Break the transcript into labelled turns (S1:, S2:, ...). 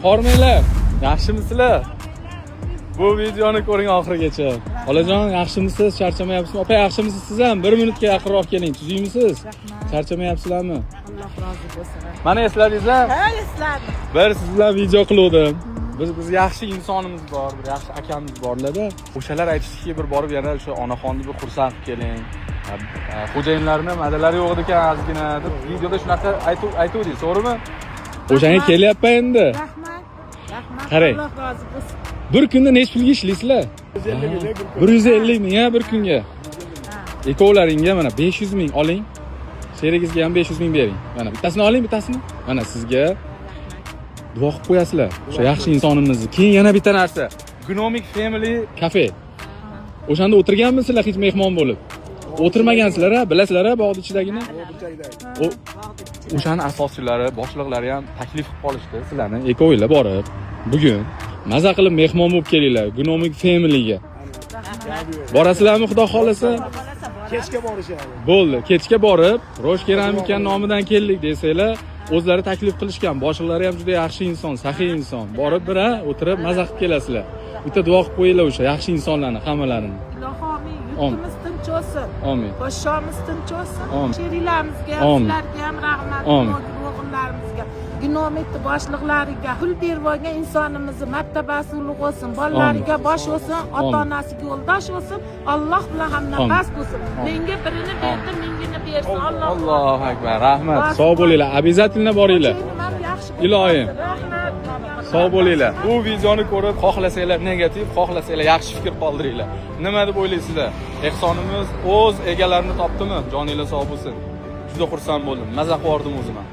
S1: Hormanglar, yaxshimisizlar? Bu videoni ko'ring oxirigacha. Olajon, yaxshimisiz? Charchamayapsizmi? Opa, yaxshimisiz siz ham? 1 minutga yaqinroq keling. Tuzuymisiz? Charchamayapsizlarmi?
S2: Alloh rozi bo'lsin.
S1: Mana esladingizlar?
S2: Ha, esladim.
S1: Bir siz bilan video qildim. Biz yaxshi insonimiz bor, bir yaxshi akamiz borlarda. O'shalar aytishdiki, bir borib yana o'sha onaxonni bir xursand qilib keling. Xo'jayinlarni madalari yo'q ekan ozgina deb videoda shunaqa aytuvdingiz, to'g'rimi? O'shanga kelyapman endi.
S2: Rahmat. Rahmat.
S1: Qarang.
S2: Alloh rozi bo'lsin.
S1: Bir kunda necha pulga ishlaysizlar? 150 ming ya bir kunga. Ikkovlaringga mana 500 ming oling. Sherigizga ham 500 ming bering. Mana bittasini oling, bittasini. Mana sizga duo qilib qo'yasizlar. O'sha yaxshi insonimizni. Keyin yana bitta narsa. Gnomic Family Cafe. O'shanda o'tirganmisizlar hech mehmon bo'lib? O'tirmagansizlar-a, bilasizlar-a bog'ning ichidagini? O'shani asoschilari, boshliqlari ham taklif qilib qolishdi sizlarni. Ikkovinglar borib, bugun maza qilib mehmon bo'lib kelinglar Gnomic Familyga. Borasizlarmi xudo xolasa?
S3: Kechga borishadi.
S1: Bo'ldi, kechga borib, Rosh Keramika nomidan keldik desanglar, o'zlari taklif qilishgan. Boshliqlari ham juda yaxshi inson, saxiy inson. Borib bir o'tirib maza qilib kelasizlar. Bitta duo qilib qo'yinglar o'sha yaxshi insonlarni hammalarini.
S2: Ilohim yurtimiz tinch bo'lsin.
S1: Amin.
S2: Podshomiz tinch bo'lsin.
S1: Amin.
S2: Sherilarimizga,
S1: Amin.
S2: sizlarga ham rahmat.
S1: Amin.
S2: O'g'illarimizga, Gnomikni boshliqlariga, pul bergan insonimizni martabasi ulug' bo'lsin. Bolalariga bosh bo'lsin, ota-onasiga yo'ldosh bo'lsin. Alloh bilan hamnafas bo'lsin. Menga birini berdi, mingini bersin.
S1: Allohu akbar. Rahmat. Sog' bo'linglar. Обязательно boringlar. Ilohim. Sog' bo'linglar. Bu videoni ko'rib, xohlasanglar negativ, xohlasanglar yaxshi fikr qoldiringlar. Nima deb o'ylaysizlar? Ehsonimiz o'z egalarini topdimi? Joninglar sog' bo'lsin. Juda xursand bo'ldim. Maza qilib o'zim ham.